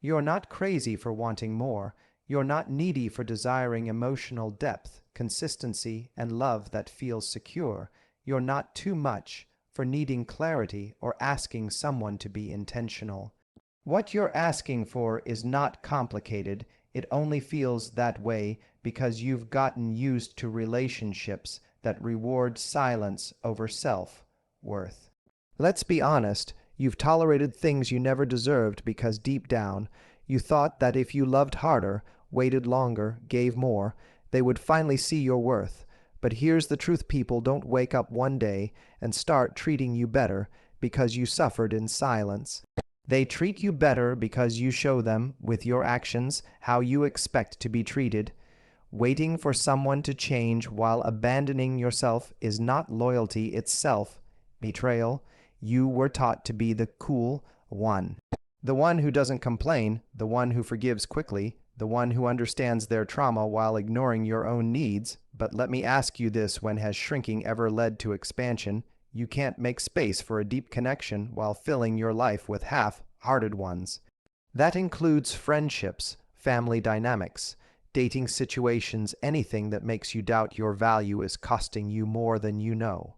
You're not crazy for wanting more. You're not needy for desiring emotional depth, consistency, and love that feels secure. You're not too much for needing clarity or asking someone to be intentional. What you're asking for is not complicated. It only feels that way because you've gotten used to relationships that reward silence over self-worth. Let's be honest, you've tolerated things you never deserved because deep down, you thought that if you loved harder, waited longer, gave more, they would finally see your worth. But here's the truth: people don't wake up one day and start treating you better because you suffered in silence. They treat you better because you show them, with your actions, how you expect to be treated. Waiting for someone to change while abandoning yourself is not loyalty, it's self-betrayal. You were taught to be the cool one. The one who doesn't complain, the one who forgives quickly, the one who understands their trauma while ignoring your own needs. But let me ask you this: when has shrinking ever led to expansion? You can't make space for a deep connection while filling your life with half-hearted ones. That includes friendships, family dynamics, dating situations. Anything that makes you doubt your value is costing you more than you know.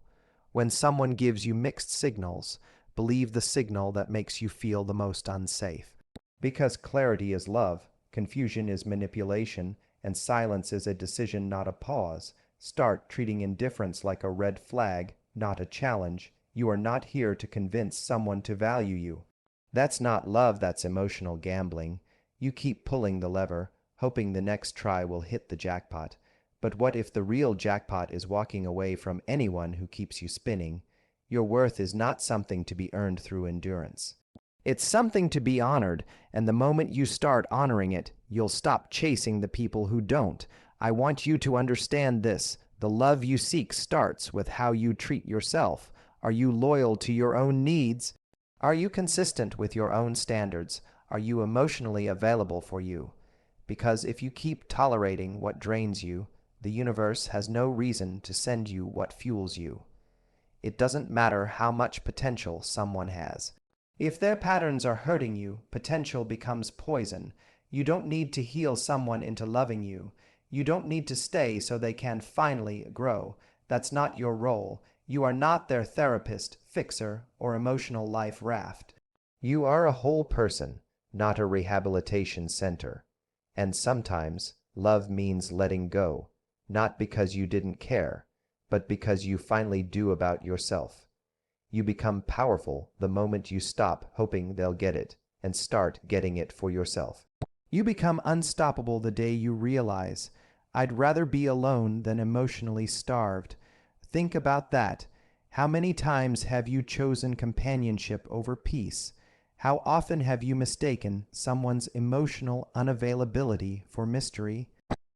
When someone gives you mixed signals, believe the signal that makes you feel the most unsafe. Because clarity is love, confusion is manipulation, and silence is a decision, not a pause. Start treating indifference like a red flag, not a challenge. You are not here to convince someone to value you. That's not love, that's emotional gambling. You keep pulling the lever, hoping the next try will hit the jackpot. But what if the real jackpot is walking away from anyone who keeps you spinning? Your worth is not something to be earned through endurance. It's something to be honored, and the moment you start honoring it, you'll stop chasing the people who don't. I want you to understand this: the love you seek starts with how you treat yourself. Are you loyal to your own needs? Are you consistent with your own standards? Are you emotionally available for you? Because if you keep tolerating what drains you, the universe has no reason to send you what fuels you. It doesn't matter how much potential someone has. If their patterns are hurting you, potential becomes poison. You don't need to heal someone into loving you. You don't need to stay so they can finally grow. That's not your role. You are not their therapist, fixer, or emotional life raft. You are a whole person, not a rehabilitation center. And sometimes love means letting go, not because you didn't care, but because you finally do about yourself. You become powerful the moment you stop hoping they'll get it and start getting it for yourself. You become unstoppable the day you realize, I'd rather be alone than emotionally starved. Think about that. How many times have you chosen companionship over peace? How often have you mistaken someone's emotional unavailability for mystery?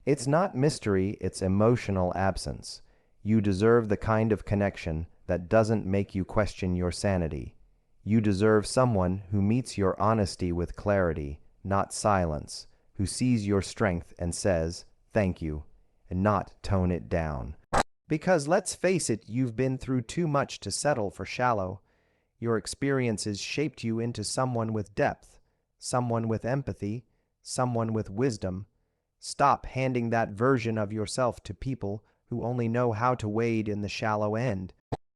It's not mystery, it's emotional absence. You deserve the kind of connection that doesn't make you question your sanity. You deserve someone who meets your honesty with clarity, not silence, who sees your strength and says, thank you, and not tone it down. Because let's face it, you've been through too much to settle for shallow. Your experiences shaped you into someone with depth, someone with empathy, someone with wisdom. Stop handing that version of yourself to people who only know how to wade in the shallow end.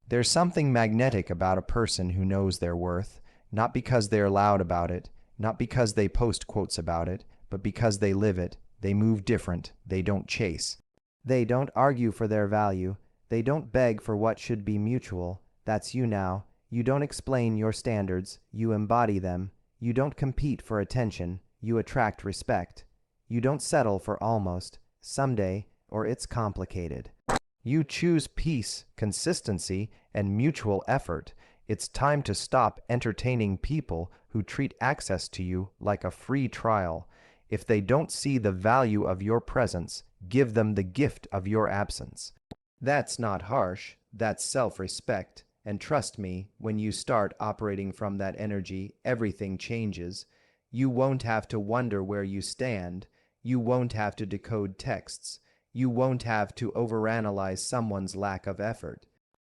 There's something magnetic about a person who knows their worth, not because they're loud about it, not because they post quotes about it, but because they live it. They move different. They don't chase. They don't argue for their value. They don't beg for what should be mutual. That's you now. You don't explain your standards. You embody them. You don't compete for attention. You attract respect. You don't settle for almost, someday, or it's complicated. You choose peace, consistency, and mutual effort. It's time to stop entertaining people who treat access to you like a free trial. If they don't see the value of your presence, give them the gift of your absence. That's not harsh, that's self-respect. And trust me, when you start operating from that energy, everything changes. You won't have to wonder where you stand. You won't have to decode texts. You won't have to overanalyze someone's lack of effort.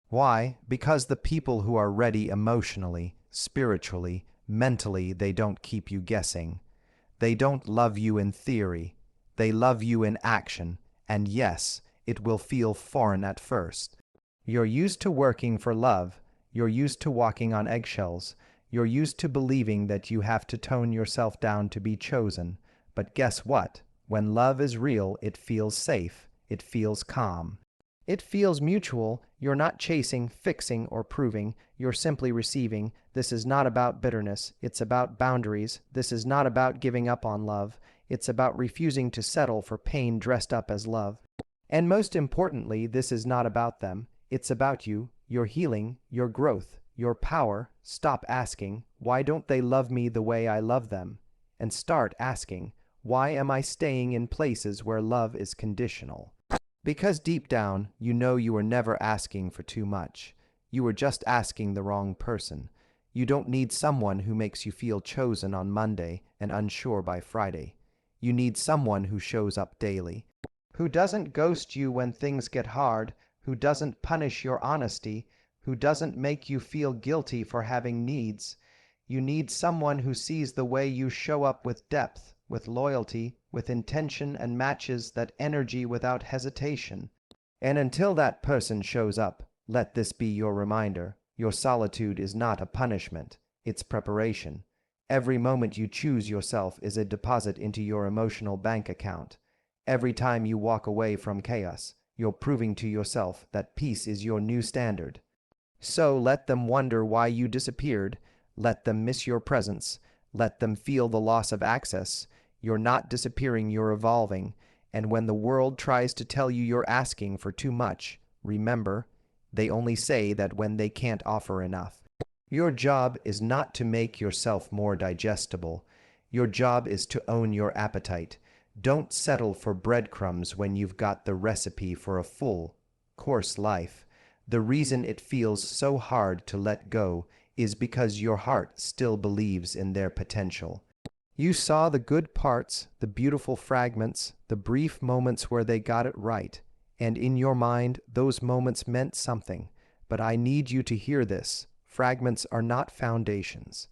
Why? Because the people who are ready emotionally, spiritually, mentally, they don't keep you guessing. They don't love you in theory. They love you in action, and yes, it will feel foreign at first. You're used to working for love. You're used to walking on eggshells. You're used to believing that you have to tone yourself down to be chosen. But guess what? When love is real, it feels safe. It feels calm. It feels mutual. You're not chasing, fixing, or proving. You're simply receiving. This is not about bitterness. It's about boundaries. This is not about giving up on love. It's about refusing to settle for pain dressed up as love. And most importantly, this is not about them. It's about you, your healing, your growth, your power. Stop asking, why don't they love me the way I love them? And start asking, why am I staying in places where love is conditional? Because deep down, you know you were never asking for too much. You were just asking the wrong person. You don't need someone who makes you feel chosen on Monday and unsure by Friday. You need someone who shows up daily, who doesn't ghost you when things get hard, who doesn't punish your honesty, who doesn't make you feel guilty for having needs. You need someone who sees the way you show up with depth, with loyalty, with intention, and matches that energy without hesitation. And until that person shows up, let this be your reminder. Your solitude is not a punishment, it's preparation. Every moment you choose yourself is a deposit into your emotional bank account. Every time you walk away from chaos, you're proving to yourself that peace is your new standard. So let them wonder why you disappeared. Let them miss your presence. Let them feel the loss of access. You're not disappearing, you're evolving. And when the world tries to tell you you're asking for too much, remember, they only say that when they can't offer enough. Your job is not to make yourself more digestible. Your job is to own your appetite. Don't settle for breadcrumbs when you've got the recipe for a full, course life. The reason it feels so hard to let go is because your heart still believes in their potential. You saw the good parts, the beautiful fragments, the brief moments where they got it right, and in your mind, those moments meant something. But I need you to hear this. Fragments are not foundations.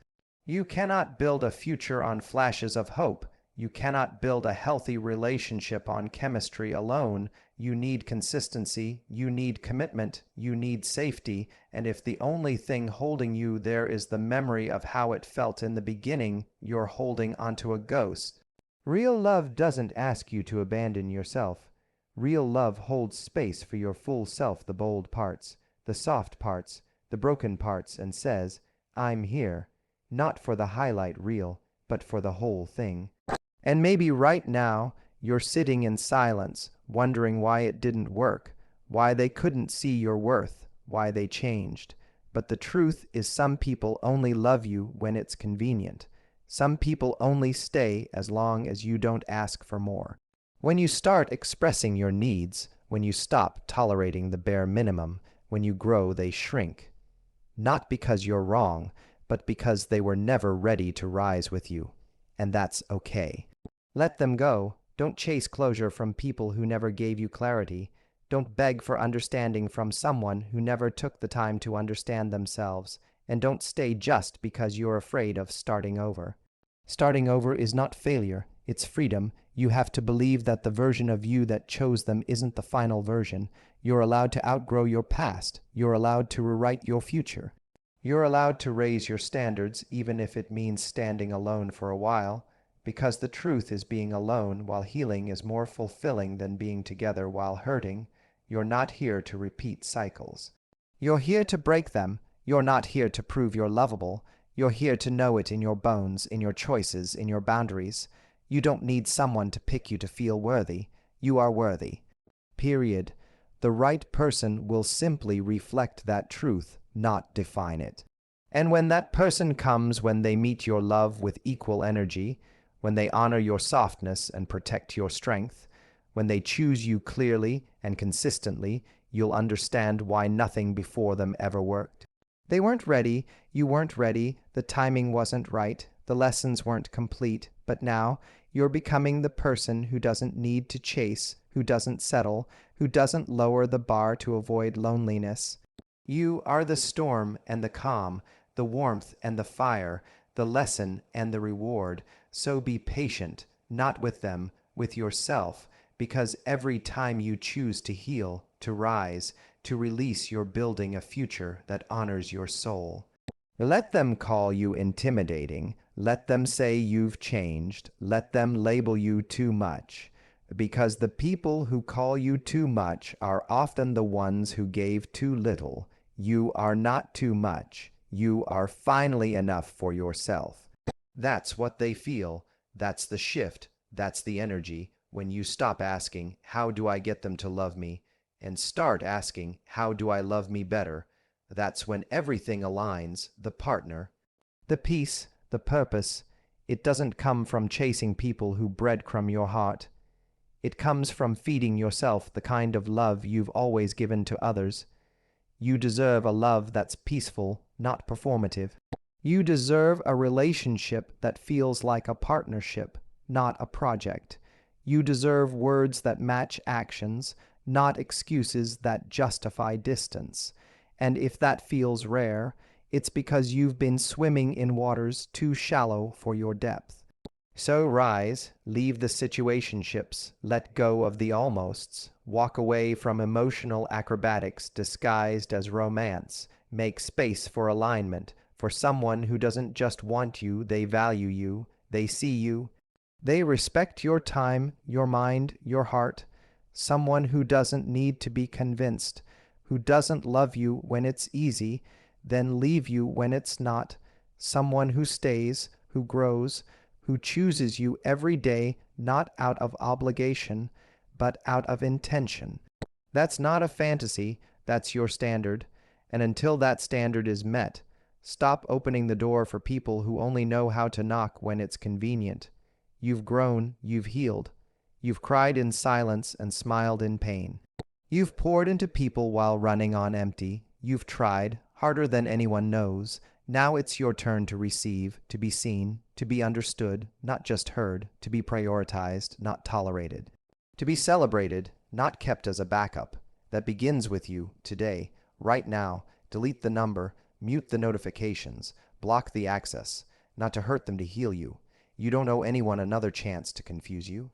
You cannot build a future on flashes of hope. You cannot build a healthy relationship on chemistry alone. You need consistency, you need commitment, you need safety, and if the only thing holding you there is the memory of how it felt in the beginning, you're holding onto a ghost. Real love doesn't ask you to abandon yourself. Real love holds space for your full self, the bold parts, the soft parts, the broken parts, and says, I'm here, not for the highlight reel, but for the whole thing. And maybe right now, you're sitting in silence, wondering why it didn't work, why they couldn't see your worth, why they changed. But the truth is some people only love you when it's convenient. Some people only stay as long as you don't ask for more. When you start expressing your needs, when you stop tolerating the bare minimum, when you grow, they shrink. Not because you're wrong, but because they were never ready to rise with you. And that's okay. Let them go. Don't chase closure from people who never gave you clarity. Don't beg for understanding from someone who never took the time to understand themselves. And don't stay just because you're afraid of starting over. Starting over is not failure, it's freedom. You have to believe that the version of you that chose them isn't the final version. You're allowed to outgrow your past. You're allowed to rewrite your future. You're allowed to raise your standards, even if it means standing alone for a while. Because the truth is being alone while healing is more fulfilling than being together while hurting. You're not here to repeat cycles. You're here to break them. You're not here to prove you're lovable. You're here to know it in your bones, in your choices, in your boundaries. You don't need someone to pick you to feel worthy. You are worthy. Period. The right person will simply reflect that truth, not define it. And when that person comes, when they meet your love with equal energy, when they honor your softness and protect your strength, when they choose you clearly and consistently, you'll understand why nothing before them ever worked. They weren't ready, you weren't ready, the timing wasn't right, the lessons weren't complete, but now you're becoming the person who doesn't need to chase, who doesn't settle, who doesn't lower the bar to avoid loneliness. You are the storm and the calm, the warmth and the fire, the lesson and the reward. So be patient, not with them, with yourself, because every time you choose to heal, to rise, to release, you're building a future that honors your soul. Let them call you intimidating. Let them say you've changed. Let them label you too much. Because the people who call you too much are often the ones who gave too little. You are not too much. You are finally enough for yourself. That's what they feel. That's the shift. That's the energy. When you stop asking, how do I get them to love me? And start asking, how do I love me better? That's when everything aligns, the partner, the peace, the purpose. It doesn't come from chasing people who breadcrumb your heart. It comes from feeding yourself the kind of love you've always given to others. You deserve a love that's peaceful, not performative. You deserve a relationship that feels like a partnership, not a project. You deserve words that match actions, not excuses that justify distance. And if that feels rare, it's because you've been swimming in waters too shallow for your depth. So rise, leave the situationships, let go of the almosts, walk away from emotional acrobatics disguised as romance, make space for alignment, for someone who doesn't just want you, they value you, they see you, they respect your time, your mind, your heart, someone who doesn't need to be convinced, who doesn't love you when it's easy, then leave you when it's not, someone who stays, who grows, who chooses you every day, not out of obligation, but out of intention. That's not a fantasy, that's your standard, and until that standard is met, stop opening the door for people who only know how to knock when it's convenient. You've grown, you've healed. You've cried in silence and smiled in pain. You've poured into people while running on empty. You've tried, harder than anyone knows. Now it's your turn to receive, to be seen, to be understood, not just heard, to be prioritized, not tolerated, to be celebrated, not kept as a backup. That begins with you, today, right now. Delete the number, mute the notifications, block the access, not to hurt them, to heal you. You don't owe anyone another chance to confuse you.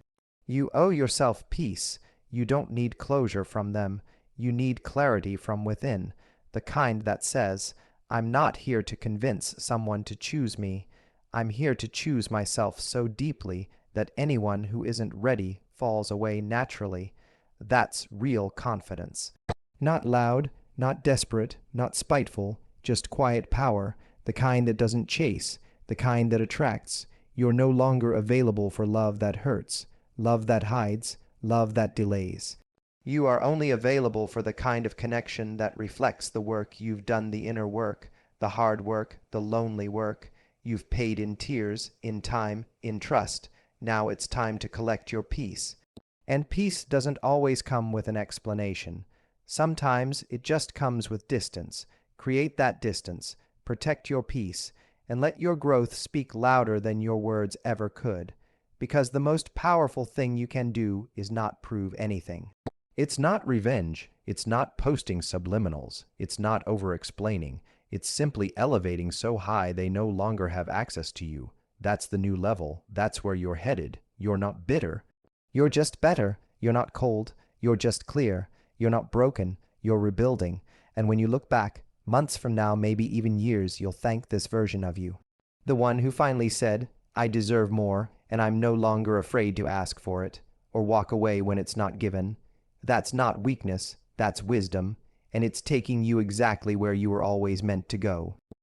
You owe yourself peace. You don't need closure from them. You need clarity from within, the kind that says, I'm not here to convince someone to choose me. I'm here to choose myself so deeply that anyone who isn't ready falls away naturally. That's real confidence. Not loud, not desperate, not spiteful, just quiet power, the kind that doesn't chase, the kind that attracts. You're no longer available for love that hurts, love that hides, love that delays. You are only available for the kind of connection that reflects the work you've done, the inner work, the hard work, the lonely work. You've paid in tears, in time, in trust. Now it's time to collect your peace. And peace doesn't always come with an explanation. Sometimes it just comes with distance. Create that distance, protect your peace, and let your growth speak louder than your words ever could. Because the most powerful thing you can do is not prove anything. It's not revenge. It's not posting subliminals. It's not over-explaining. It's simply elevating so high they no longer have access to you. That's the new level. That's where you're headed. You're not bitter. You're just better. You're not cold. You're just clear. You're not broken. You're rebuilding. And when you look back, months from now, maybe even years, you'll thank this version of you. The one who finally said, I deserve more, and I'm no longer afraid to ask for it, or walk away when it's not given. That's not weakness, that's wisdom, and it's taking you exactly where you were always meant to go.